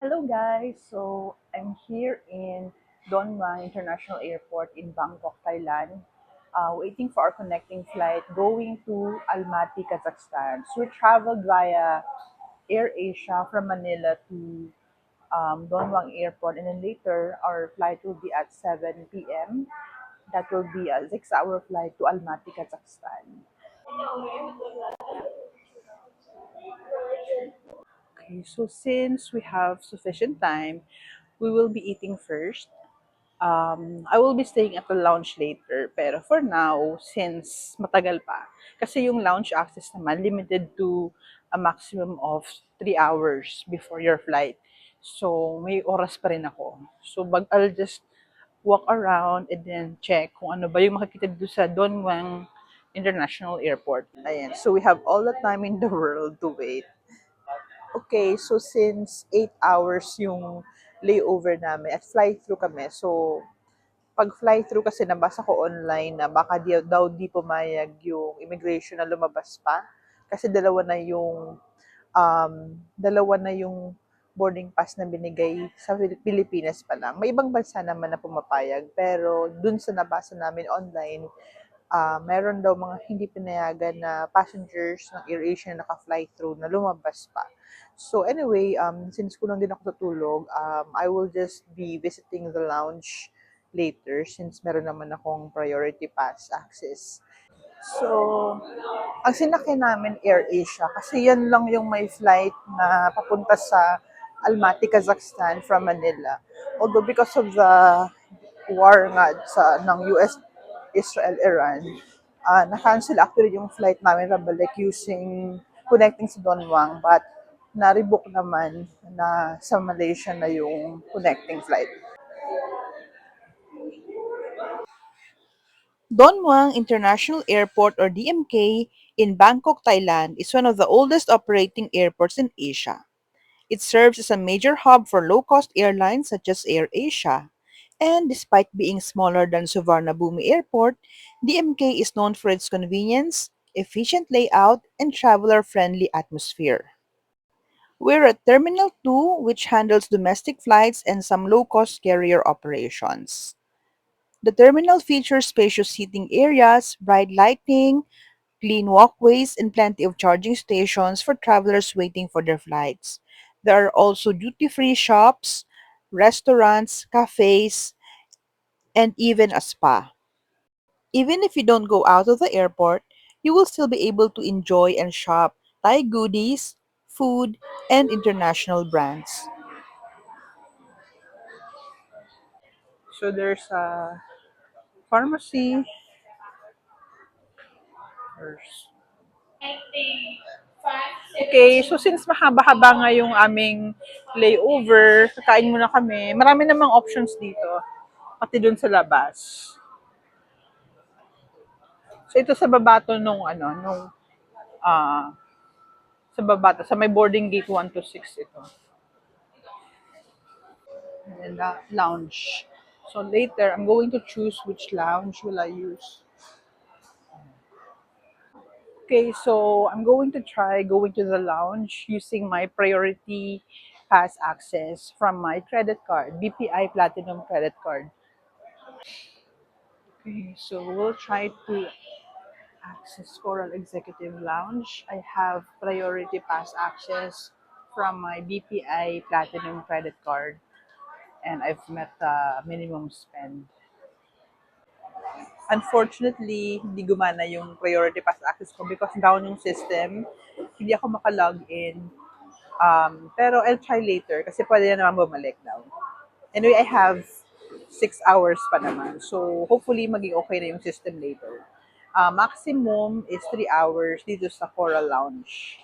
Hello guys! So I'm here in Don Muang International Airport in Bangkok, Thailand, waiting for our connecting flight going to Almaty, Kazakhstan. So we traveled via Air Asia from Manila to Don Muang Airport, and then later our flight will be at 7 p.m. That will be a 6-hour flight to Almaty, Kazakhstan. Okay, so since we have sufficient time, we will be eating first. I will be staying at the lounge later. Pero for now, since matagal pa, kasi yung lounge access naman limited to a maximum of 3 hours before your flight. So, may oras pa rin ako. So, I'll just walk around and then check kung ano ba yung makikita dito sa Don Muang International Airport. Ayan. So, we have all the time in the world to wait. Okay, so since 8 hours yung layover namin at fly-through kami, so pag fly-through kasi nabasa ko online na baka daw di pumayag yung immigration na lumabas pa kasi dalawa na yung boarding pass na binigay sa Pilipinas pa lang. May ibang bansa naman na pumapayag pero dun sa nabasa namin online, meron daw mga hindi pinayagan na passengers ng AirAsia na naka-fly through na lumabas pa. So anyway, since kulang din ako tutulog, I will just be visiting the lounge later since meron naman akong priority pass access. So, ang sinakyan namin AirAsia kasi yan lang yung may flight na papunta sa Almaty, Kazakhstan from Manila. Although because of the war nga ng US, Israel, Iran, na-cancel actually yung flight namin pabalik using connecting sa Don Muang, but na-rebook naman na sa Malaysia na yung connecting flight. Don Muang International Airport or DMK in Bangkok, Thailand is one of the oldest operating airports in Asia. It serves as a major hub for low-cost airlines such as AirAsia. And despite being smaller than Suvarnabhumi Airport, DMK is known for its convenience, efficient layout, and traveler-friendly atmosphere. We're at Terminal 2, which handles domestic flights and some low-cost carrier operations. The terminal features spacious seating areas, bright lighting, clean walkways, and plenty of charging stations for travelers waiting for their flights. There are also duty-free shops, restaurants, cafes, and even a spa. Even if you don't go out of the airport, you will still be able to enjoy and shop Thai goodies, food, and international brands. So there's a pharmacy. There's Okay, so since mahaba-haba nga yung aming layover, kakain muna kami. Marami namang options dito, pati dun sa labas. So ito sa baba to ah sa baba to, sa may boarding gate 1 to 6 ito. And then the lounge. So later, I'm going to choose which lounge will I use. Okay, so I'm going to try going to the lounge using my priority pass access from my credit card, BPI Platinum credit card. Okay, so we'll try to access Coral Executive Lounge. I have priority pass access from my BPI Platinum credit card and I've met the minimum spend. Unfortunately, hindi gumana yung priority pass access ko because down yung system. Hindi ako makalog in. Pero I'll try later kasi pwede na naman bumalik daw. Anyway, I have 6 hours pa naman. So, hopefully, maging okay na yung system later. Maximum is 3 hours dito sa Coral Lounge.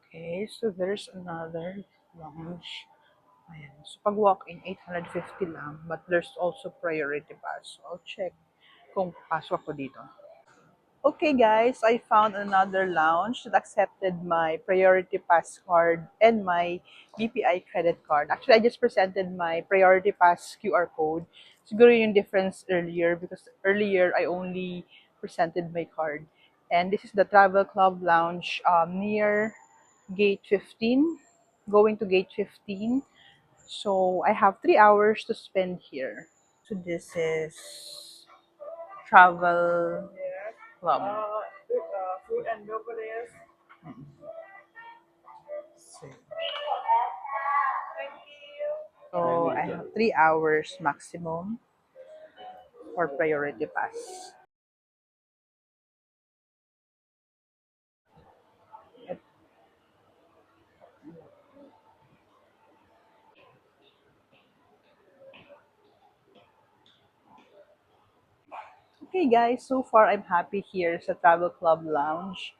Okay, so there's another lounge. Ayan. So, pag walk-in, 850 lang. But there's also priority pass. So, I'll check kung pasok ako dito. Okay guys, I found another lounge that accepted my priority pass card and my BPI credit card. Actually, I just presented my priority pass QR code. Siguro yung difference earlier because earlier I only presented my card. And this is the Travel Club Lounge near Gate 15. Going to Gate 15. So I have 3 hours to spend here. So this is travel club. So I have 3 hours maximum for priority pass. Okay guys, so far I'm happy here sa Travel Club Lounge.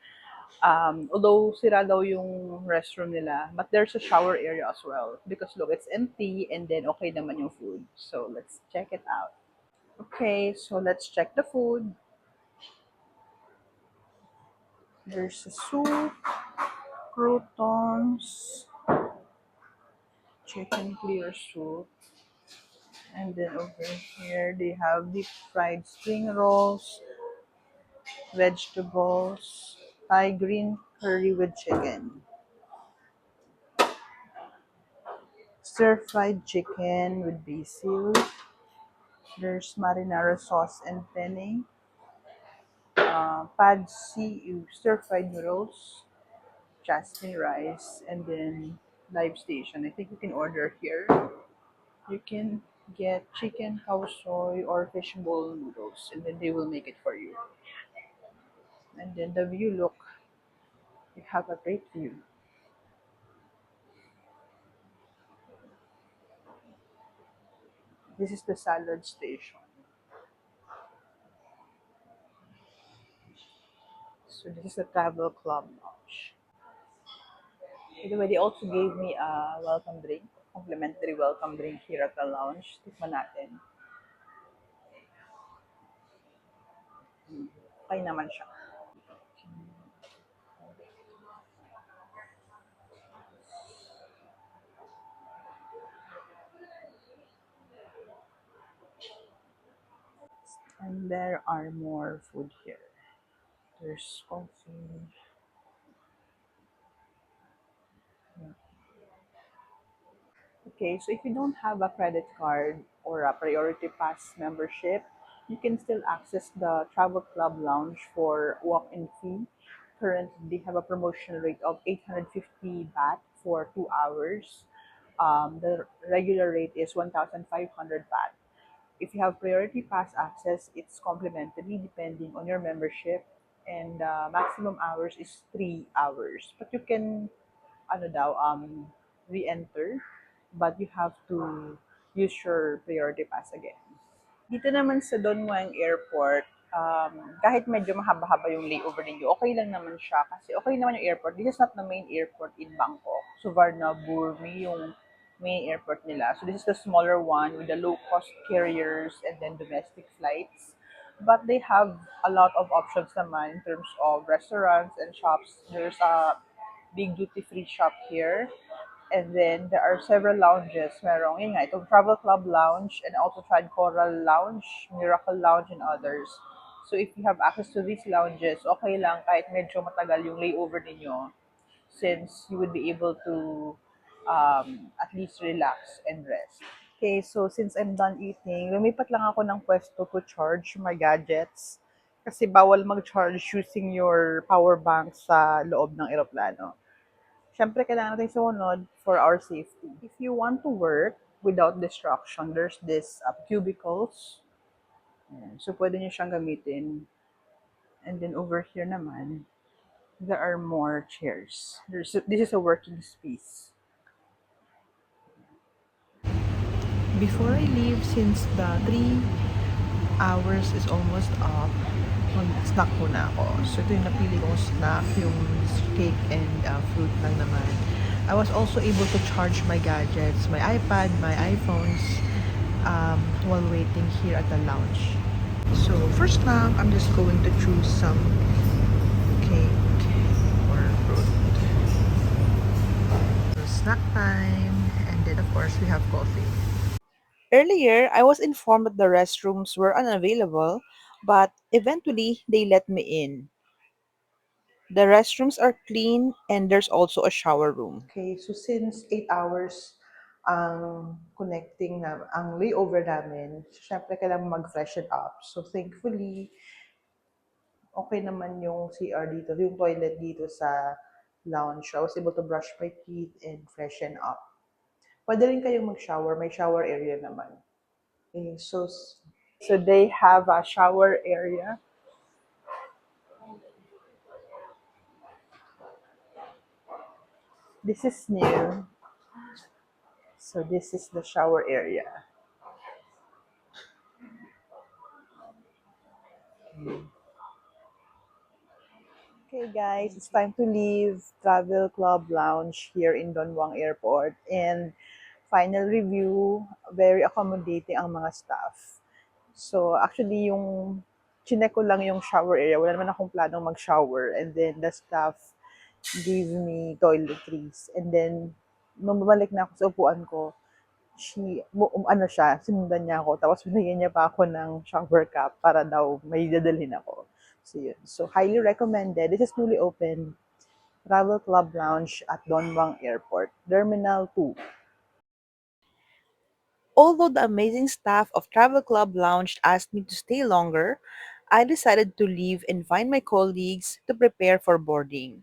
Although sira daw yung restroom nila, but there's a shower area as well. Because look, it's empty and then okay naman yung food. So let's check it out. Okay, so let's check the food. There's a soup, croutons, chicken clear soup, and then over here they have deep fried spring rolls, vegetables, Thai green curry with chicken, stir fried chicken with basil. There's marinara sauce and penne, pad see ew, stir fried noodles, jasmine rice, and then live station. I think you can order here. You can get chicken khao soy or fish bowl noodles, and then they will make it for you. And then the view, look, you have a great view. This is the salad station. So this is the travel club lounge. By the way, they also gave me a welcome drink, complimentary welcome drink here at the lounge. Tikman natin. Okay naman siya. And there are more food here. There's coffee. Okay, so if you don't have a credit card or a priority pass membership, you can still access the travel club lounge for walk-in fee. Currently, they have a promotional rate of 850 baht for 2 hours. The regular rate is 1,500 baht. If you have priority pass access, it's complimentary depending on your membership, and maximum hours is 3 hours. But you can ano daw, re-enter, but you have to use your priority pass again. Dito naman sa Don Mueang Airport, kahit medyo mahaba-haba yung layover ninyo, okay lang naman siya kasi okay naman yung airport. This is not the main airport in Bangkok. Suvarnabhumi yung main airport nila. So this is the smaller one with the low-cost carriers and then domestic flights. But they have a lot of options naman in terms of restaurants and shops. There's a big duty-free shop here. And then there are several lounges. Merong, yun nga, itong Travel Club Lounge, and also tried Coral Lounge, Miracle Lounge, and others. So if you have access to these lounges, okay lang kahit medyo matagal yung layover ninyo, since you would be able to at least relax and rest. Okay, so since I'm done eating, lumipat lang ako ng pwesto to charge my gadgets kasi bawal mag-charge using your power bank sa loob ng eroplano. Siyempre, kailangan natin sumunod for our safety. If you want to work without distraction, there's this cubicles. Ayan. So, pwede nyo siyang gamitin. And then over here naman, there are more chairs. This is a working space. Before I leave, since the 3 hours is almost up, mag-snack muna ako. So, ito yung napili kong snack, yung cake and fruit lang naman. I was also able to charge my gadgets, my iPad, my iPhones, while waiting here at the lounge. So, first snack, I'm just going to choose some cake or fruit. So, snack time, and then of course, we have coffee. Earlier, I was informed that the restrooms were unavailable, but eventually they let me in. The restrooms are clean and there's also a shower room. Okay, so since 8 hours ang ang layover namin. So, syempre, kailangan mag-freshen up. So, thankfully, okay naman yung CR dito, yung toilet dito sa lounge. I was able to brush my teeth and freshen up. Pwede rin kayong mag-shower. May shower area naman. Okay, so they have a shower area. This is new. So this is the shower area. Okay guys, it's time to leave Travel Club Lounge here in Don Muang Airport. And final review, very accommodating ang mga staff. So actually yung chinek ko lang yung shower area. Wala naman akong planong mag-shower. And then the staff gave me toiletries. And then nung bumalik na ako sa upuan ko, sinundan niya ako. Tapos binigyan niya pa ako ng shower cap para daw may dadalhin ako. So, yun. So, highly recommended. This is newly open Travel Club Lounge at Don Muang Airport, Terminal 2. Although the amazing staff of Travel Club Lounge asked me to stay longer, I decided to leave and find my colleagues to prepare for boarding.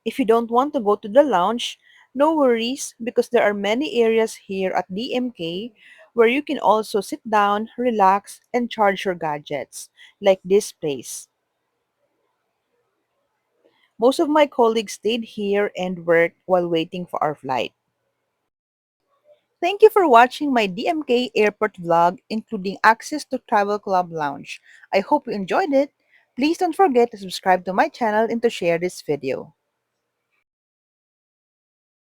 If you don't want to go to the lounge, no worries because there are many areas here at DMK where you can also sit down, relax, and charge your gadgets, like this place. Most of my colleagues stayed here and worked while waiting for our flight. Thank you for watching my DMK airport vlog, including access to Travel Club Lounge. I hope you enjoyed it. Please don't forget to subscribe to my channel and to share this video.